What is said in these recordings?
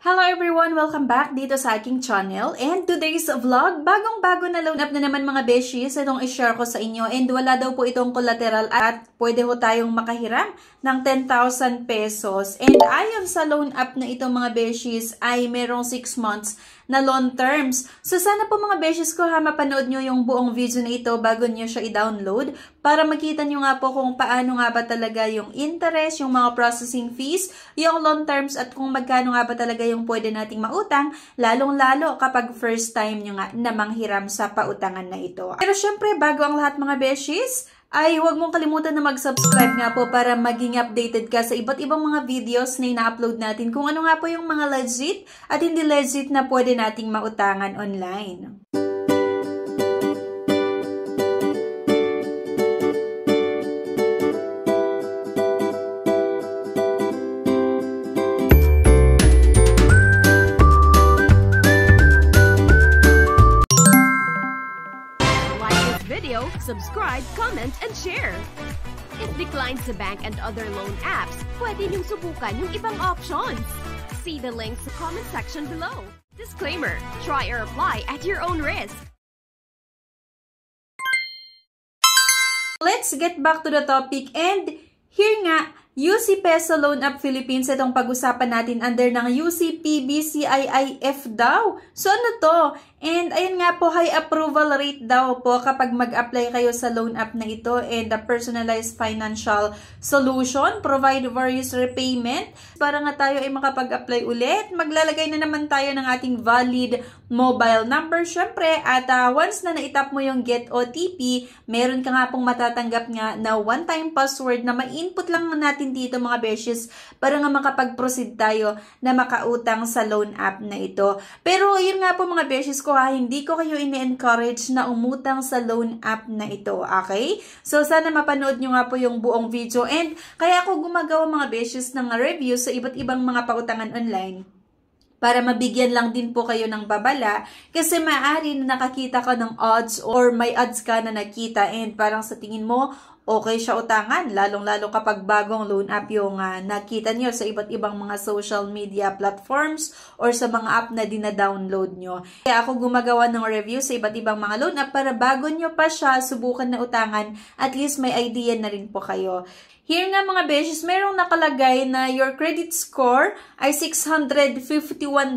Hello everyone! Welcome back dito sa aking channel. And today's vlog, bagong-bago na loan up na naman mga beshies itong i-share ko sa inyo. And wala daw po itong collateral at pwede ho tayong makahiram ng 10,000 pesos. And ayon sa loan up na itong mga beshies ay merong 6 months na loan terms. So sana po mga beshies ko mapanood nyo yung buong video na ito bago nyo siya i-download para makita nyo nga po kung paano nga ba talaga yung interest, yung mga processing fees, yung loan terms at kung magkano nga ba talaga yung pwede nating mautang, lalong-lalo kapag first time nyo nga na manghiram sa pautangan na ito. Pero syempre, bago ang lahat mga beshies, ay huwag mong kalimutan na mag-subscribe nga po para maging updated ka sa iba't ibang mga videos na ina-upload natin kung ano nga po yung mga legit at hindi legit na pwede nating mautangan online. Subscribe, comment, and share. If declined sa bank and other loan apps, pwede niyong subukan yung ibang options. See the link sa comment section below. Disclaimer, try or apply at your own risk. Let's get back to the topic and here nga, UC Peso Loan Up Philippines, itong pag-usapan natin under ng UC PBCIIF daw. So ano to? And ayun nga po, high approval rate daw po kapag mag-apply kayo sa loan app na ito and the personalized financial solution, provide various repayment. Para nga tayo ay makapag-apply ulit, maglalagay na naman tayo ng ating valid mobile number syempre at once na naitap mo yung get OTP, meron ka nga pong matatanggap nga na one-time password na ma-input lang natin dito mga beshes para nga makapag-proceed tayo na makautang sa loan app na ito. Pero yun nga po mga beshes ko hindi ko kayo ini-encourage na umutang sa loan app na ito, okay? So sana mapanood nyo nga po yung buong video and kaya ako gumagawa mga beshes ng review sa iba't ibang mga pautangan online para mabigyan lang din po kayo ng babala kasi maaari na nakakita ka ng odds or may odds ka na nakita and parang sa tingin mo okay siya utangan, lalong-lalo kapag bagong loan app yung nakita nyo sa iba't ibang mga social media platforms or sa mga app na dina-download nyo. Kaya ako gumagawa ng review sa iba't ibang mga loan app para bago nyo pa siya subukan na utangan, at least may idea na rin po kayo. Here nga mga beshes, merong nakalagay na your credit score ay 651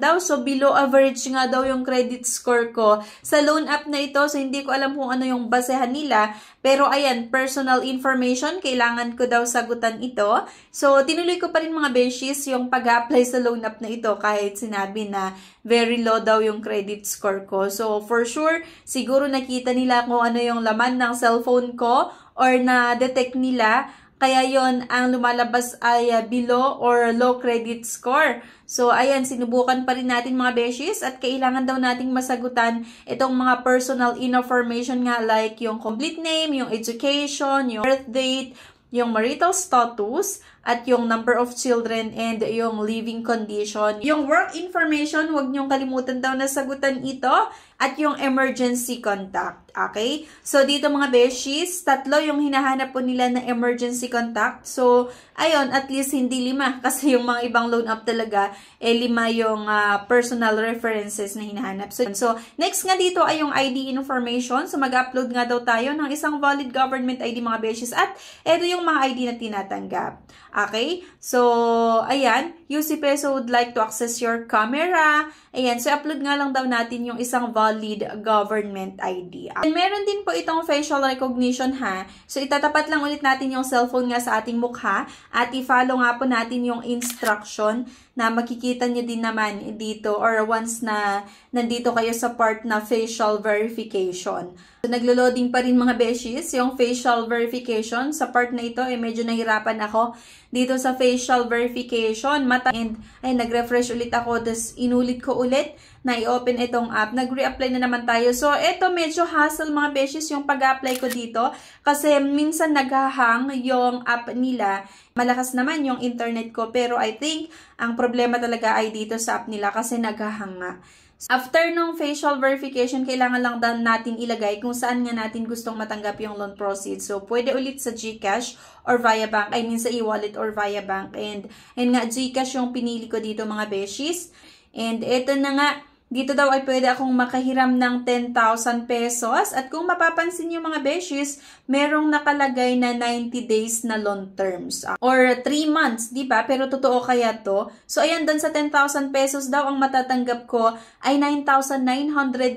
daw. So, below average nga daw yung credit score ko sa loan app na ito. So, hindi ko alam kung ano yung basehan nila. Pero, ayan, personal information, kailangan ko daw sagutan ito. So, tinuloy ko pa rin mga beshes yung pag-apply sa loan app na ito kahit sinabi na very low daw yung credit score ko. So, for sure, siguro nakita nila kung ano yung laman ng cellphone ko or na-detect nila. Kaya yon ang lumalabas ay below or low credit score. So, ayan, sinubukan pa rin natin mga beshies at kailangan daw nating masagutan itong mga personal information nga like yung complete name, yung education, yung birth date, yung marital status, at yung number of children and yung living condition. Yung work information, huwag niyong kalimutan daw na sagutan ito at yung emergency contact. Okay? So, dito mga beshies, 3 yung hinahanap po nila na emergency contact. So, ayun, at least hindi 5 kasi yung mga ibang loan app talaga, 5 yung personal references na hinahanap. So, next nga dito ay yung ID information. So, mag-upload nga daw tayo ng isang valid government ID mga beshies at ito yung mga ID na tinatanggap. Okay? So, ayan, UC Peso would like to access your camera. Ayan, so upload nga lang daw natin yung isang valid government ID. And meron din po itong facial recognition So, itatapat lang ulit natin yung cellphone nga sa ating mukha at i-follow nga po natin yung instruction na makikita nyo din naman dito or once na nandito kayo sa part na facial verification. So, naglo-loading pa rin mga beshies yung facial verification. Sa part na ito, medyo nahirapan ako dito sa facial verification. And ay, nag-refresh ulit ako. Tapos, inulit ko ulit na i-open itong app. Nag-re-apply na naman tayo. So, ito medyo hassle mga beshies yung pag-apply ko dito. Kasi minsan naghahang yung app nila. Malakas naman yung internet ko. Pero I think, ang problema talaga ay dito sa app nila kasi naghahang nga. After nung facial verification, kailangan lang daw natin ilagay kung saan nga natin gustong matanggap yung loan proceeds. So, pwede ulit sa GCash or via bank. I mean, sa e-wallet or via bank. And nga, GCash yung pinili ko dito mga beshies. And ito na nga, dito daw ay pwede akong makahiram ng 10,000 pesos. At kung mapapansin nyo mga beshies, merong nakalagay na 90 days na loan terms. Or 3 months, di ba? Pero totoo kaya to? So, ayan, doon sa 10,000 pesos daw, ang matatanggap ko ay 9,992.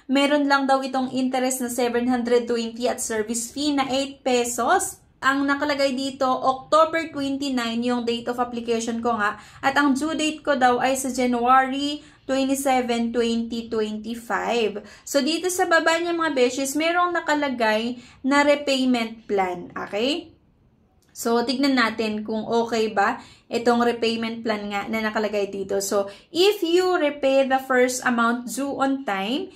Meron lang daw itong interest na 720 at service fee na 8 pesos. Ang nakalagay dito, October 29 yung date of application ko nga. At ang due date ko daw ay sa January 27, 2025. So, dito sa baba niya mga beshes, merong nakalagay na repayment plan. Okay? So, tignan natin kung okay ba itong repayment plan nga na nakalagay dito. So, if you repay the first amount due on time,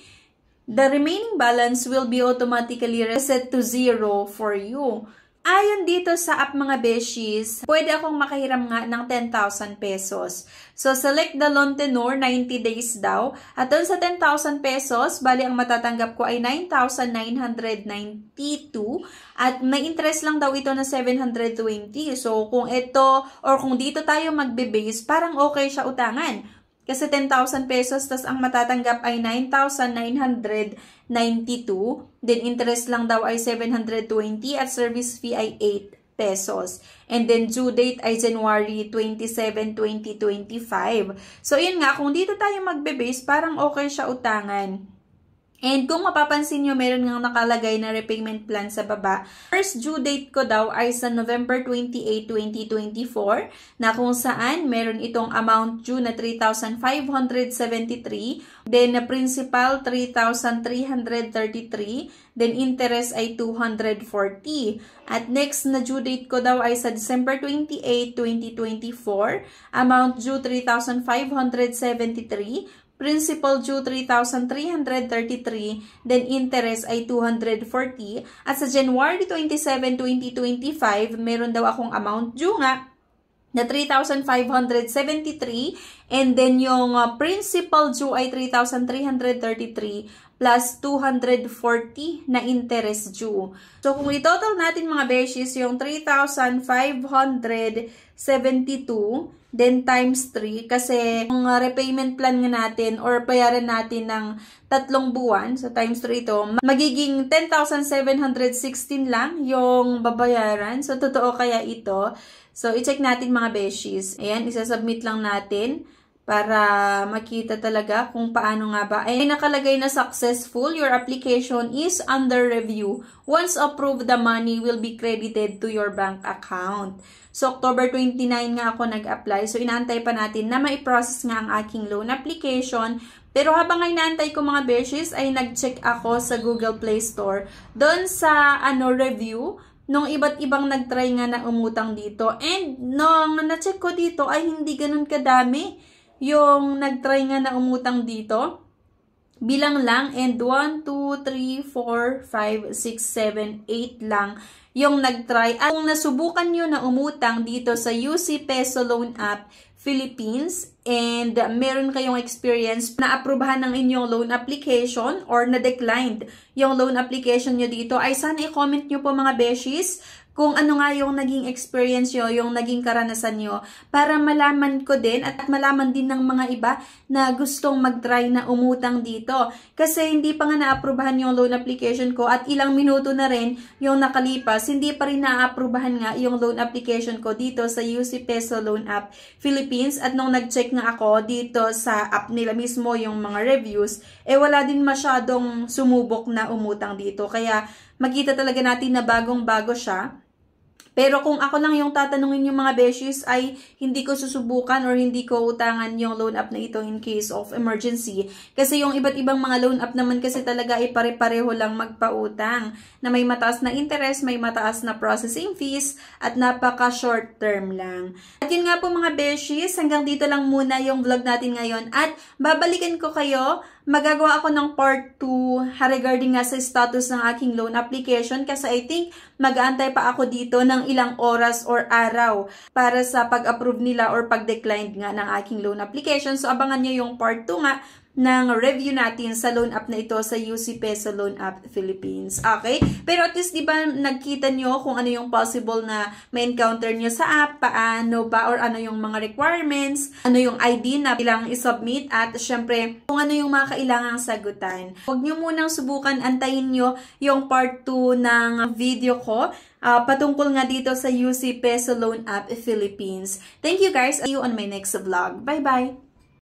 the remaining balance will be automatically reset to 0 for you. Ayon dito sa app mga beshies, pwede akong makahiram nga ng 10,000 pesos. So, select the loan tenure, 90 days daw. At doon sa 10,000 pesos, bali ang matatanggap ko ay 9,992. At may interest lang daw ito na 720. So, kung ito or kung dito tayo magbe-base, parang okay siya utangan. Kasi 10,000 pesos, tas ang matatanggap ay 9,992. Then, interest lang daw ay 720 at service fee ay 8 pesos. And then, due date ay January 27, 2025. So, yun nga, kung dito tayo magbe-base, parang okay siya utangan. And kung mapapansin nyo, meron nga nakalagay na repayment plan sa baba. First due date ko daw ay sa November 28, 2024 na kung saan meron itong amount due na 3,573. Then na principal 3,333. Then interest ay 240. At next na due date ko daw ay sa December 28, 2024. Amount due 3,573. Principal due 3,333, then interest ay 240. At sa January 27, 2025, meron daw akong amount due nga na 3,573 and then yung principal due ay 3,333 plus 240 na interest due. So, kung i-total natin mga beshies, yung 3,572 then times 3 kasi yung repayment plan nga natin or bayaran natin ng 3 buwan, so times 3 ito, magiging 10,716 lang yung babayaran. So, totoo kaya ito? So, i-check natin mga beshies. Ayan, isasubmit lang natin para makita talaga kung paano nga ba. Ay nakalagay na successful, your application is under review. Once approved, the money will be credited to your bank account. So, October 29 nga ako nag-apply. So, inaantay pa natin na mai-process nga ang aking loan application. Pero habang inaantay ko mga beshies, ay nag-check ako sa Google Play Store. Doon sa review, nung iba't ibang nag-try nga na umutang dito. And nung na-check ko dito, ay hindi ganun kadami yung nag-try nga na umutang dito. Bilang lang, and 1, 2, 3, 4, 5, 6, 7, 8 lang yung nag-try. At kung nasubukan nyo na umutang dito sa UC Peso Loan App Philippines and meron kayong experience na aprubahan ng inyong loan application or na-declined yung loan application nyo dito, ay sana i-comment nyo po mga beshies kung ano nga yung naging experience nyo, yung naging karanasan nyo, para malaman ko din at malaman din ng mga iba na gustong mag-try na umutang dito. Kasi hindi pa nga na-aprubahan yung loan application ko at ilang minuto na rin yung nakalipas, hindi pa rin na-aprubahan nga yung loan application ko dito sa UC Peso Loan App Philippines. At nung nag-check nga ako dito sa app nila mismo yung mga reviews, wala din masyadong sumubok na umutang dito. Kaya makita talaga natin na bagong-bago siya. Pero kung ako lang yung tatanungin yung mga beshies, ay hindi ko susubukan or hindi ko utangan yung loan app na ito in case of emergency. Kasi yung iba't ibang mga loan app naman kasi talaga ay pare-pareho lang magpautang. Na may mataas na interest, may mataas na processing fees, at napaka-short term lang. At yun nga po mga beshies, hanggang dito lang muna yung vlog natin ngayon. At babalikan ko kayo, magagawa ako ng part 2 regarding nga sa status ng aking loan application kasi I think mag-aantay pa ako dito ng ilang oras or araw para sa pag-approve nila or pag-decline nga ng aking loan application. So, abangan nyo yung part 2 nga ng review natin sa loan app na ito sa UC Peso Loan App Philippines. Okay? Pero at least, di ba, nagkita nyo kung ano yung possible na may encounter nyo sa app, paano ba, or ano yung mga requirements, ano yung ID na kailangang isubmit, at syempre, kung ano yung mga kailangang sagutan. Huwag nyo munang subukan, antayin nyo yung part 2 ng video ko patungkol nga dito sa UC Peso Loan App Philippines. Thank you guys. See you on my next vlog. Bye-bye!